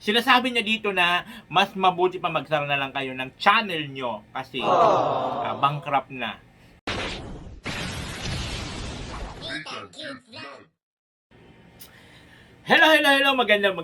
Sinasabi niya dito na mas mabuti pa magsara na lang kayo ng channel nyo kasi bankrupt na. Hello, magandang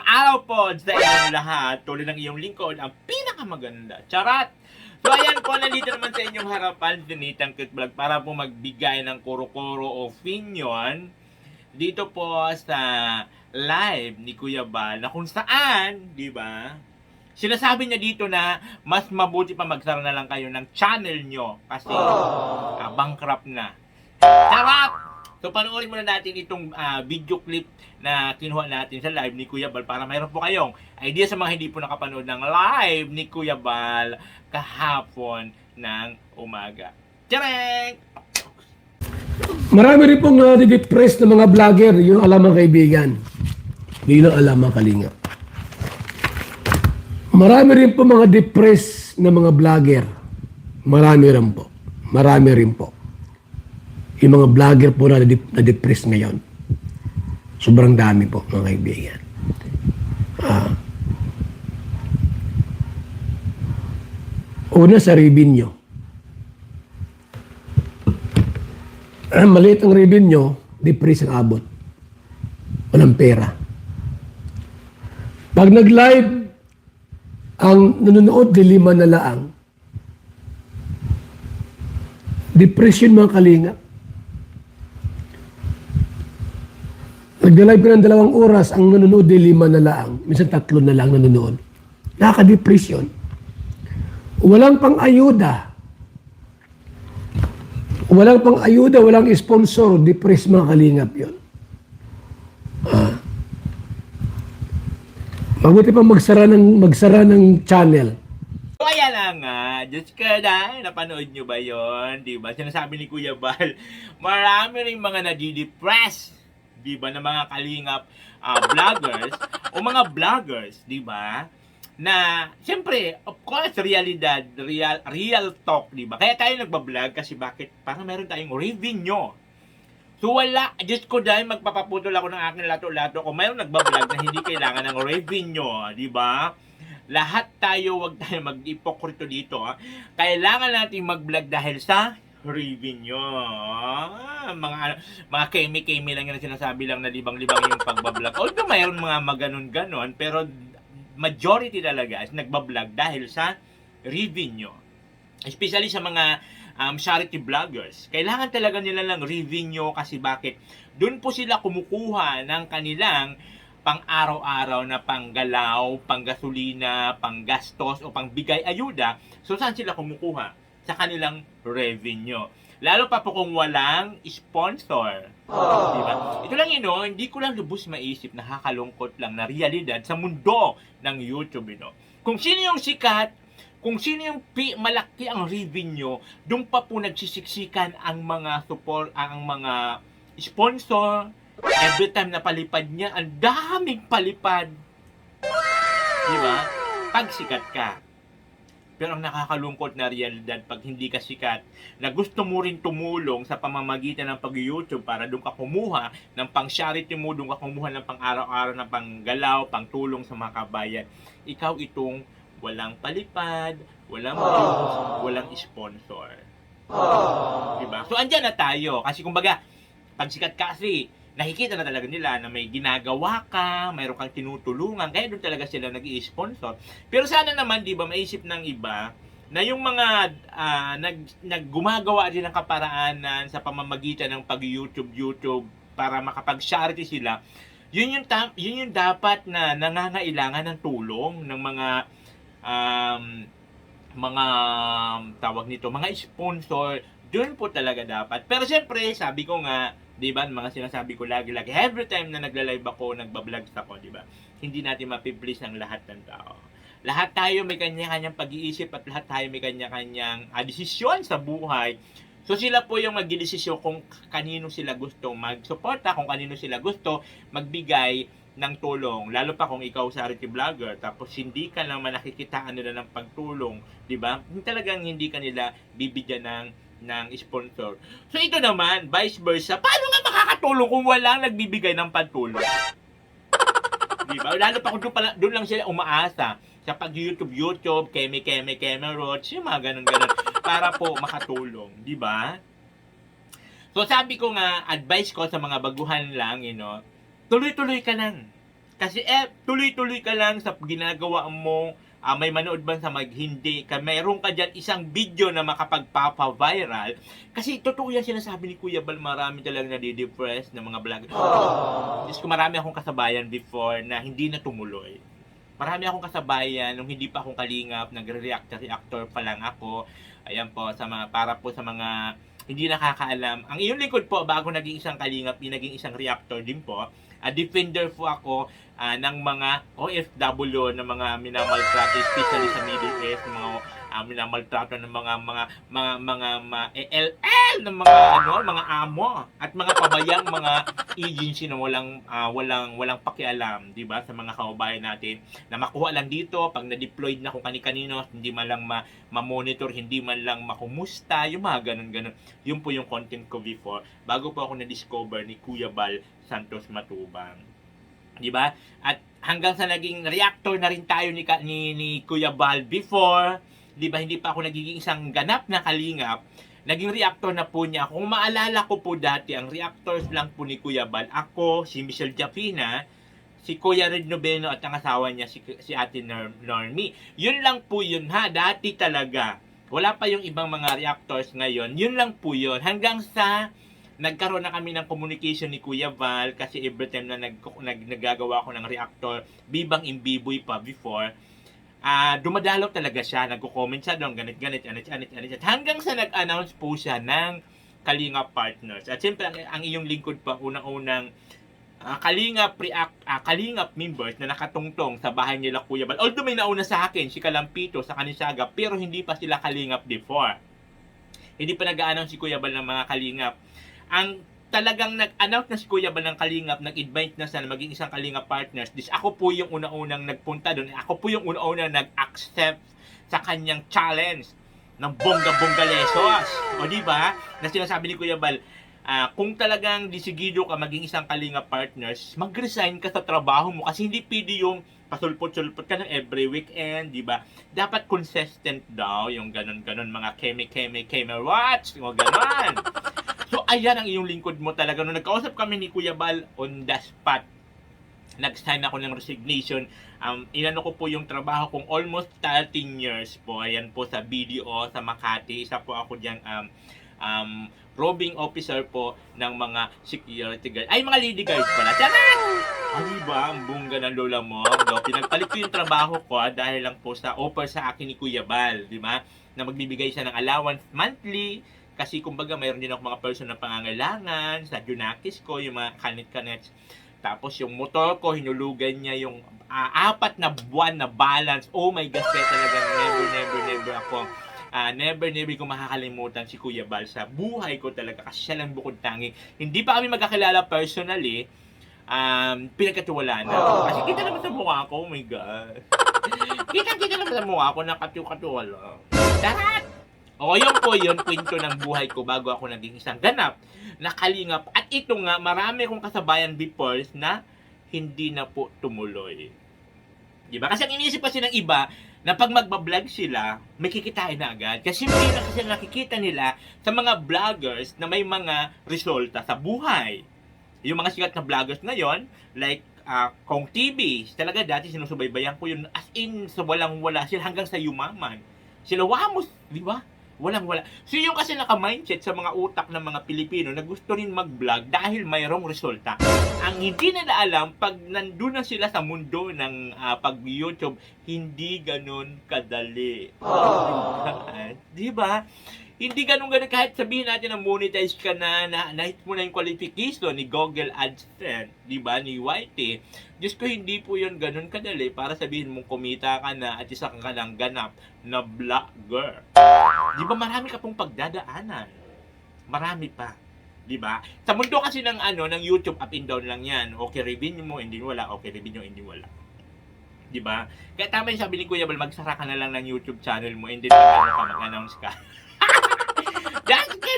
araw po sa inyong lahat. Tuloy ng iyong lingkod, ang pinakamaganda. Charat! So ayan po, nandito naman sa inyong harapan, Dinitang Cute Vlog, para po magbigay ng kuro-kuro opinion dito po sa live ni Kuya Bal, na kung saan, di ba, sinasabi niya dito na mas mabuti pa magsara na lang kayo ng channel nyo kasi bankrupt na. Charot! So panoorin muna natin itong video clip na kinuha natin sa live ni Kuya Bal para mayroon po kayong idea sa mga hindi po nakapanood ng live ni Kuya Bal kahapon ng umaga. Tiyareng! Marami rin pong nade-depress na mga vlogger, yun alam mga kaibigan. Yun ang alam mga kalinga. Marami rin po mga depressed na mga vlogger. Marami rin po. Yung mga vlogger po na na-depress ngayon. Sobrang dami po mga kaibigan. Una sa revenue. Maliit ang revenue, depress ang abot. Walang pera. Pag nag-live, ang nanonood di 5 na laang. Depression mga kalinga. Nag-live ka ng 2 oras, ang nanonood di 5 na laang. Minsan 3 na lang nanonood. Nakaka-depression. Walang pang-ayuda. Walang sponsor. Depressed mga kalingap yun. Mabuti pa magsara ng channel. So ayan na nga, Diyos ka na, napanood nyo ba yon? Diba? Sinasabi ni Kuya Bal, marami rin mga nadidepress, diba, na mga kalingap vloggers, o mga vloggers, diba, na, siyempre, of course, realidad, real talk, diba? Kaya tayo nagbablog kasi bakit? Para meron tayong revenue. So wala, Diyos ko dahil magpapaputol ako ng aking lato-lato kung mayroong nagbablog na hindi kailangan ng revenue, di ba? Lahat tayo, wag tayo mag-ipokrito dito. Kailangan natin mag-vlog dahil sa revenue. Mga kemi-kemi lang yung sinasabi lang na libang-libang yung pagbablog. Although mayroon mga maganon-ganon, pero majority talaga is nagbablog dahil sa revenue. Especially sa mga charity vloggers. Kailangan talaga nila ng revenue kasi bakit? Doon po sila kumukuha ng kanilang pang-araw-araw na panggalaw, panggasolina, panggastos o pangbigay ayuda. So saan sila kumukuha? Sa kanilang revenue. Lalo pa po kung walang sponsor. Diba? Ito lang hindi ko lang lubos maisip, nakakalungkot lang na realidad sa mundo ng YouTube. Kung sino yung sikat, kung sino yung malaki ang revenue, doon pa po nagsisiksikan ang mga support, ang mga sponsor. Every time na palipad niya, ang daming palipad. Diba? Pag sikat ka. Pero ang nakakalungkot na realidad, pag hindi ka sikat, na gusto mo rin tumulong sa pamamagitan ng pag-YouTube para doon ka kumuha ng pang-charity mo, doon ka kumuha ng pang-araw-araw na panggalaw, pang-tulong sa mga kabayan. Ikaw itong walang palipad, walang views, walang sponsor. Diba? So, andyan na tayo. Kasi kumbaga, pag sikat kasi, nakikita na talaga nila na may ginagawa ka, mayroon kang tinutulungan, kaya doon talaga sila nag-i-sponsor. Pero sana naman, di ba, maisip ng iba, na yung mga naggumagawa din ng kaparaanan sa pamamagitan ng pag-YouTube para makapag-charity sila, yun yung dapat na nangangailangan ng tulong ng mga tawag nito, mga sponsor. Doon po talaga dapat. Pero siyempre, sabi ko nga, di ba, mga sinasabi ko lagi, every time na nagla-live ako, nagbablog ako, di ba, hindi natin mapiplease ang lahat ng tao. Lahat tayo may kanya-kanyang pag-iisip at lahat tayo may kanya-kanyang desisyon sa buhay. So sila po yung magdidesisyon kung kanino sila gusto mag-suporta, kung kanino sila gusto magbigay ng tulong, lalo pa kung ikaw charity vlogger tapos hindi ka naman nakikitaan nila ng pagtulong, di ba? Talagang hindi ka nila bibigyan ng sponsor. So ito naman, vice versa, paano nga makakatulong kung walang nagbibigay ng pantulong? Diba? Lalo pa kung doon lang sila umaasa sa pag-YouTube, Keme, Roach, yung mga ganun-ganun, para po makatulong, di ba? So sabi ko nga, advice ko sa mga baguhan lang, tuloy-tuloy ka lang. Kasi tuloy-tuloy ka lang sa ginagawa mo. May manood ba sa hindi ka, mayroon ka dyan isang video na makapagpapa-viral. Kasi totoo yan sinasabi ni Kuya Bal, marami talagang nadidepress ng mga vlog. Diyos ko, marami akong kasabayan before na hindi na tumuloy. Marami akong kasabayan nung hindi pa akong kalingap, nagre-reactor pa lang ako. Ayan po, para po sa mga hindi nakakaalam. Ang iyong lingkod po, bago naging isang kalingap, naging isang reactor din po. Defender po ako ng mga OFW, ng mga minamaltrato, especially sa Middle East, mga minamaltrato ng mga ELL, ng mga amo, at mga pabayang mga agency na walang pakialam, di ba, sa mga kababayan natin, na makuha lang dito, pag na-deployed na kung kani-kanino, hindi man lang ma-monitor, hindi man lang makumusta, yung mga ganun-ganun. Yun po yung content ko before, bago po ako na-discover ni Kuya Bal Santos Matubang. Di ba? At hanggang sa naging reactor na rin tayo ni Kuya Bal before, di ba, hindi pa ako nagiging isang ganap na kalingap, naging reactor na po niya. Kung maalala ko po dati, ang reactors lang po ni Kuya Bal, ako, si Michelle Jafina, si Kuya Red Noveno at ang asawa niya, si Ate Normie. Yun lang po yun ha, dati talaga. Wala pa yung ibang mga reactors ngayon. Yun lang po yun. Hanggang sa nagkaroon na kami ng communication ni Kuya Val, kasi every time na nagagawa ko ng reactor, bibang imbiboy pa before, dumadalaw talaga siya, nagko-comment siya doon, ganit, hanggang sa nag-announce po siya ng Kalingap Partners. At siyempre, ang iyong lingkod pa, unang-unang Kalingap members na nakatungtong sa bahay nila Kuya Bal. Although may nauna sa akin, si Kalampito sa Kanisaga, pero hindi pa sila Kalingap before. Hindi pa nag-a-announce si Kuya Bal ng mga Kalingap. Ang talagang nag-announce na si Kuya Bal ng Kalingap, nag-invite na sa maging isang Kalingap Partners. Ako po yung una-unang nagpunta doon. Ako po yung una-unang nag-accept sa kanyang challenge ng bongga-bongga lesos. O di ba? Na sinasabi ni Kuya Bal, kung talagang disigido ka maging isang Kalingap Partners, mag-resign ka sa trabaho mo kasi hindi pwede yung pasulpot-sulpot ka ng every weekend, di ba? Dapat consistent daw yung ganun-ganun, mga keme watch, yung ganun. So, ayan ang iyong lingkod mo talaga. Nung nagkausap kami ni Kuya Bal on the spot, nag-sign ako ng resignation. Inano ko po yung trabaho kong almost 13 years po. Ayan po sa BDO, sa Makati. Isa po ako diyang roving officer po ng mga security guard. Ay, mga lady guards pala. Tiyanan! Diba? Ang bongga ng lola mo. Pinagpalit ko yung trabaho ko dahil lang po sa offer sa akin ni Kuya Bal. Diba? Na magbibigay siya ng allowance monthly. Kasi kumbaga mayroon din ako mga person na pangangailangan sa Junakis ko, yung mga kanit-kanets. Tapos yung motor ko, hinulugan niya yung 4 na buwan na balance. Oh my gosh, kaya talagang never ako. Never ko makakalimutan si Kuya Bal sa buhay ko talaga kasi siya lang bukod tangi. Hindi pa kami magkakilala personally, pinagkatiwalaan na. Kasi kita naman sa mukha ko, oh my God. Kita naman sa mukha ko, nakatiwala. Lahat! O, yun po yun, kwento ng buhay ko bago ako naging isang ganap na kalingap. At ito nga, marami kong kasabayan before na hindi na po tumuloy. Diba? Kasi ang iniisip kasi ng iba, na pag magbablog sila, may kikitain na agad. Kasi hindi na kasi nakikita nila sa mga vloggers na may mga resulta sa buhay. Yung mga sikat na vloggers ngayon, like Kong TV, talaga dati sinusubaybayan ko yun, as in, sa walang-wala sila hanggang sa yumaman. Sila wamos, di ba? Walang-wala. So yung kasi naka-mindset sa mga utak ng mga Pilipino na gusto rin mag-vlog dahil mayroong resulta. Ang hindi nila alam, pag nandun na sila sa mundo ng pag-YouTube, hindi ganun kadali. Di ba? Hindi ganun kahit sabihin natin na monetize ka na-hit mo na yung qualification ni Google AdSense, di ba, ni YT. Diyos ko, hindi po yun ganun kadali para sabihin mong kumita ka na at isa ka lang ganap na vlogger. Di ba, marami ka pong pagdadaanan. Marami pa. Di ba? Sa mundo kasi ng ng YouTube, up and down lang yan. Okay, revenue mo, hindi wala. Okay, revenue, hindi wala. Di ba? Kaya tama yung sabi ni Kuya Bal, magsara ka na lang ng YouTube channel mo and then mag-announce ka.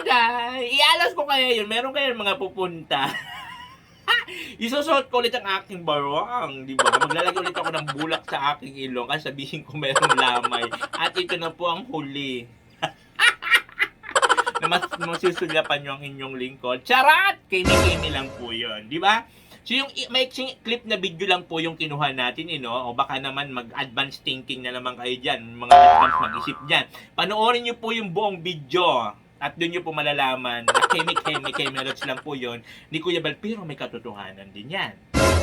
Day! Ialas ko kaya yun. Meron kaya mga pupunta. Isusot ko ulit ang aking barwang, di ba? Maglalagay ulit ako ng bulak sa aking ilong kasi sabihin ko merong lamay. At ito na po ang huli. Na mas masusulyapan nyo ang inyong lingkod. Charat! Kimi-kimi lang po yun, di ba? So yung maiksing clip na video lang po yung kinuha natin, o baka naman mag-advance thinking na naman kayo dyan, mga advance mag-isip dyan. Panoorin nyo po yung buong video. At doon nyo po malalaman na kemi-rots lang po yun ni Kuya Bal, pero may katotohanan din yan.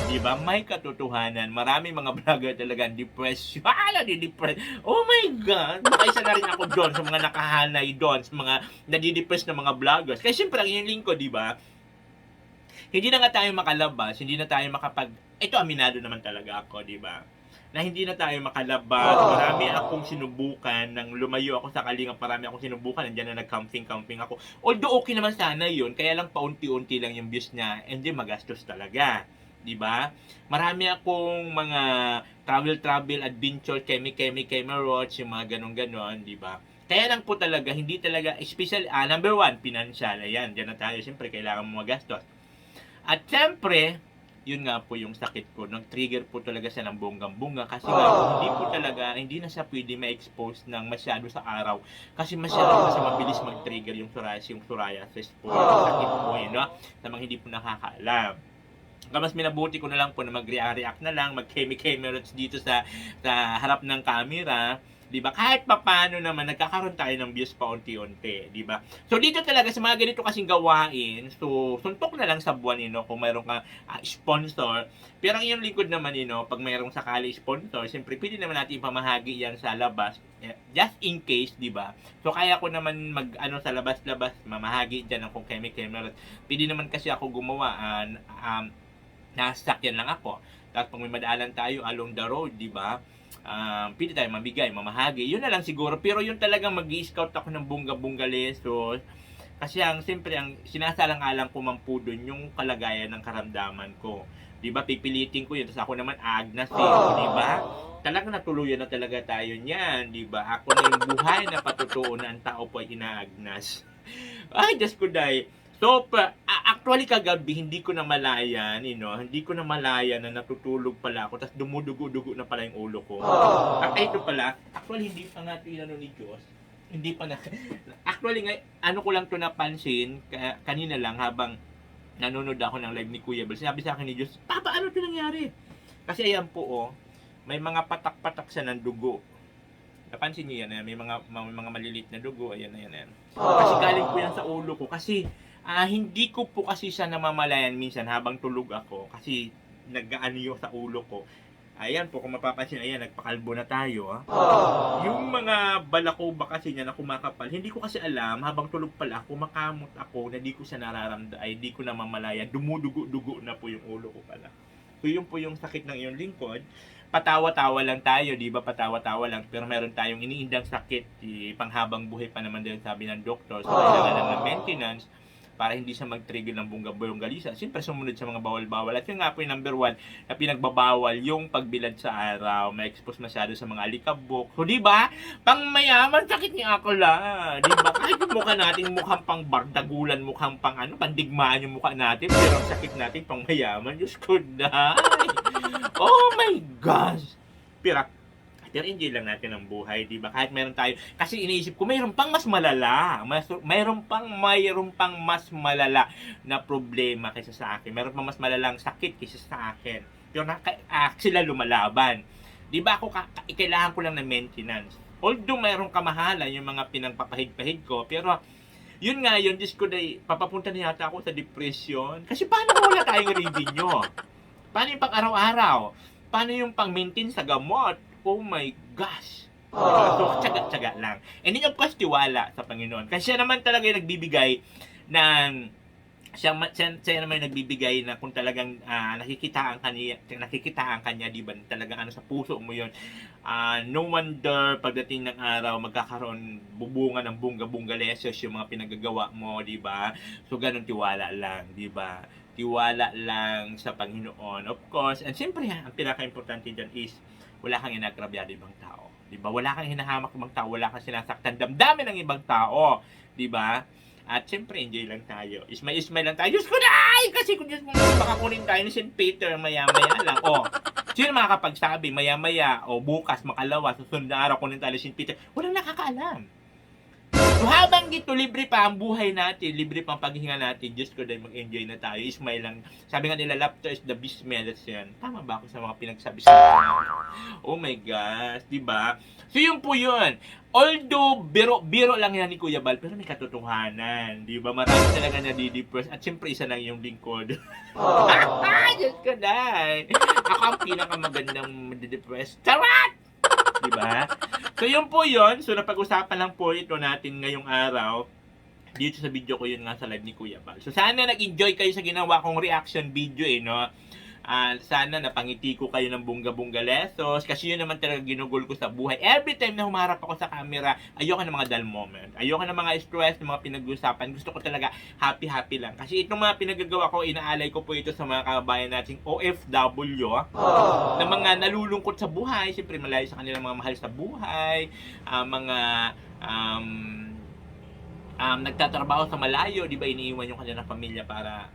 Diba? May katotohanan. Maraming mga vlogger talaga depressed. Nadidepress. Oh my God! Baka isa na rin ako doon sa mga nakahanay doon, sa mga nadidepress na mga vloggers. Kaya siyempre, ang inyong lingkod, diba? Hindi na nga tayo makalabas, hindi na tayo ito aminado naman talaga ako, diba? Na hindi na tayo makalabas. Marami akong sinubukan nang lumayo ako sa Kalinga. Marami akong sinubukan. Nandiyan na nag-camping ako. Although okay naman sana yun. Kaya lang paunti-unti lang yung views niya. And then magastos talaga. Diba? Marami akong mga travel, adventure, kemi-rots, yung mga ganon-ganon. Diba? Kaya lang po talaga, hindi talaga, special, number one, financial. Ayan, dyan na tayo. Siyempre, kailangan mo magastos. At siyempre, yun nga po yung sakit ko. Nag-trigger po talaga siya ng bonggang-bongga kasi nga, hindi na siya pwede ma-expose ng masyado sa araw kasi masyado kasi mabilis mag-trigger yung psoriasis po. Sakit po yun, no? Sa mga hindi po nakakaalam. Kaya mas minabuti ko na lang po na mag-react na lang, mag-kemi-rots dito sa harap ng camera. Diba? Kahit papano naman, nagkakaroon tayo ng views pa unti-unti. Diba? So, dito talaga, sa mga ganito kasing gawain, so, suntok na lang sa buwan, kung mayroong ka sponsor. Pero ang iyong likod naman, pag mayroong sakali sponsor, siyempre, pwede naman natin pamahagi yan sa labas. Just in case, diba? So, kaya ko naman sa labas-labas, mamahagi dyan kung kemi-rots. Pwede naman kasi ako gumawa, nasasakyan lang ako. Tapos, pag may madaalan tayo along the road, diba? Pwede tayo mamahagi. Yun na lang siguro. Pero yun talagang mag-i-scout ako ng bunga-bunga lesos. Kasi siyempre, ang sinasalang-alang ko man po dun yung kalagayan ng karamdaman ko. Diba? Pipilitin ko yun. Tapos ako naman agnas diba? Talagang natuluyan na talaga tayo niyan. Diba? Ako na yung buhay na patutuo na ang tao po ay inaagnas. Ay, Diyos ko dahil. So, actually kagabi, hindi ko na malaya na natutulog pala ako, tapos dumudugo-dugo na pala yung ulo ko. At ito pala, actually hindi pa nga ito ni Diyos. Hindi pa na. Actually, ko lang to napansin, kanina lang habang nanonood ako ng live ni Kuya Bal. Sabi sa akin ni Diyos, Papa, ano ito nangyari? Kasi ayan po, may mga patak-patak siya ng dugo. Napansin niyo yan, may mga maliliit na dugo, ayan. Kasi galing po yan sa ulo ko, kasi hindi ko po kasi siya namamalayan minsan habang tulog ako kasi nag-aano sa ulo ko. Ayan po, kung mapapansin, ayan, nagpakalbo na tayo. Yung mga balakoba kasi niya na kumakapal, hindi ko kasi alam, habang tulog pala, kumakamot ako na di ko siya di ko namamalayan, dumudugo-dugo na po yung ulo ko pala. So yun po yung sakit ng iyong lingkod. Patawa-tawa lang tayo, di ba? Patawa-tawa lang, pero meron tayong iniindang sakit, panghabang buhay pa naman din sabi ng doktor. So kailangan lang ng maintenance para hindi siya mag-trigger ng bongga-galisa. Siyempre, sumunod sa mga bawal-bawal. At yun nga po yung number one na pinagbabawal yung pagbilad sa araw. Ma-expose masyado sa mga alikabok. So, di ba? Pang mayaman, sakit niya ako lang. Di ba? Kahit yung mukha natin, mukhang pang bardagulan, mukhang pang pandigmaan yung mukha natin. Pero ang sakit natin, pang mayaman. Diyos ko, dahil. Oh my gosh! Pero enjoy lang natin ang buhay, di ba? Kahit meron tayo, kasi iniisip ko, mayroon pang mas malala. Mayroon pang mas malala na problema kaysa sa akin. Mayroon pang mas malalang sakit kaysa sa akin. Pero sila lumalaban. Di ba ako, kailangan ko lang ng maintenance. Although mayroong kamahalan yung mga pinagpapahid-pahid ko, pero yun nga yun, Diyos ko, papapunta na yata ako sa depression. Kasi paano wala tayong revenue? Paano yung pang araw-araw? Paano yung pang-maintain sa gamot? Oh my gosh! So, tsaga-tsaga lang. And then, of course, tiwala sa Panginoon. Kasi siya naman talaga yung nagbibigay ng siya naman yung nagbibigay na kung talagang nakikitaan kanya, di ba? Talagang sa puso mo yun. No wonder pagdating ng araw, magkakaroon bubunga ng bunga-bunga lesos yung mga pinagagawa mo, di ba? So, ganun tiwala lang, di ba? Tiwala lang sa Panginoon, of course. And siyempre, ang pinaka-importante dyan is wala kang inagrabyado ibang tao. 'Di ba? Wala kang hinahamak ibang tao, wala kang sinasaktan damdamin ng ibang tao, 'di ba? At syempre, enjoy lang tayo. Ismay lang tayo. Diyos ko na! Kasi kung Diyos mo, baka kunin tayo ni St. Peter, maya-maya lang. O, sino makakapagsabi, maya-maya, o bukas, makalawa, susunod na araw, kunin tayo ni St. Peter. Walang nakakaalam. So habang dito, libre pa ang buhay natin, libre pa ang paghinga natin, Diyos ko dahil mag-enjoy na tayo, ismay lang. Sabi nga nila, laughter is the best medicine. Tama ba ako sa mga pinagsabi sa akin? Oh my gosh, diba? So yun po yun. Although, biro lang yan ni Kuya Bal, pero may katotohanan, diba? Marami talaga nadidepress, at syempre isa lang yung lingkod. Diyos ko dahil. Ako ang pinakamagandang madidepress. Charot! Diba? So yun po yun. So napag-usapan lang po ito natin ngayong araw. Dito sa video ko yun nga sa live ni Kuya Bal. So sana nag-enjoy kayo sa ginawa kong reaction video no. Sana napangiti ko kayo ng bunga-bunga lesos. Kasi yun naman talaga ginugol ko sa buhay. Every time na humarap ako sa camera, ayoko ng mga dull moment. Ayoko ng mga stress, ng mga pinag-usapan. Gusto ko talaga happy-happy lang. Kasi itong mga pinagagawa ko, inaalay ko po ito sa mga kababayan nating OFW. Na mga nalulungkot sa buhay. Siyempre malayo sa kanilang mga mahal sa buhay. Mga nagtatrabaho sa malayo. Di ba iniiwan yung kanilang pamilya para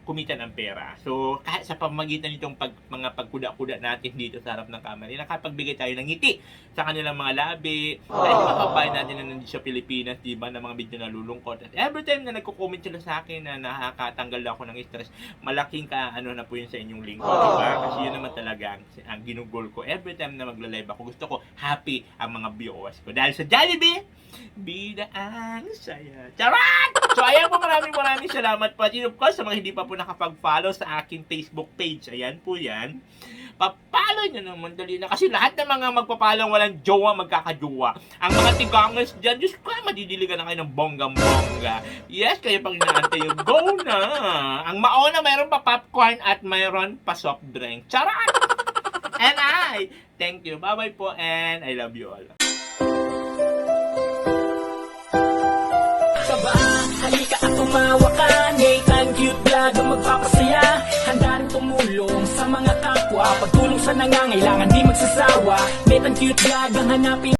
kumita ng pera. So, kahit sa pamamagitan nitong mga pagkuda-kuda natin dito sa harap ng camera, nakapagbigay tayo ng ngiti sa kanilang mga labi. Dahil yung mga kababayan natin na nandito sa Pilipinas, diba, na mga medyo nalulungkot. At every time na nagko-comment sila sa akin na nakakatanggal ako ng stress, malaking ano na po yun sa inyong lingkod, diba? Kasi yun naman talaga ang ginugol ko. Every time na magla-live ako, gusto ko happy ang mga viewers ko. Dahil sa Jollibee, bida ang saya. Charot! So, ayan po, maraming salamat po. At of course, sa mga hindi pa po nakapag-follow sa aking Facebook page, ayan po yan. Pa-follow nyo naman, dali na. Kasi lahat ng mga magpapalang walang jowa, magkakajowa. Ang mga tigangers dyan, Diyos ko, madidiligan na kayo ng bonggang-bongga. Yes, kayo pag inaantay yung go na. Ang mauna, mayroon pa popcorn at mayroon pa soft drink. Charot! And thank you. Bye-bye po and I love you all. Halika at tumawa ka, Nathan Cute Vlog ang magpapasaya. Handa rin tumulong sa mga kapwa, pagtulong sa nangangailangan di magsasawa. Nathan Cute Vlog ang hanapin.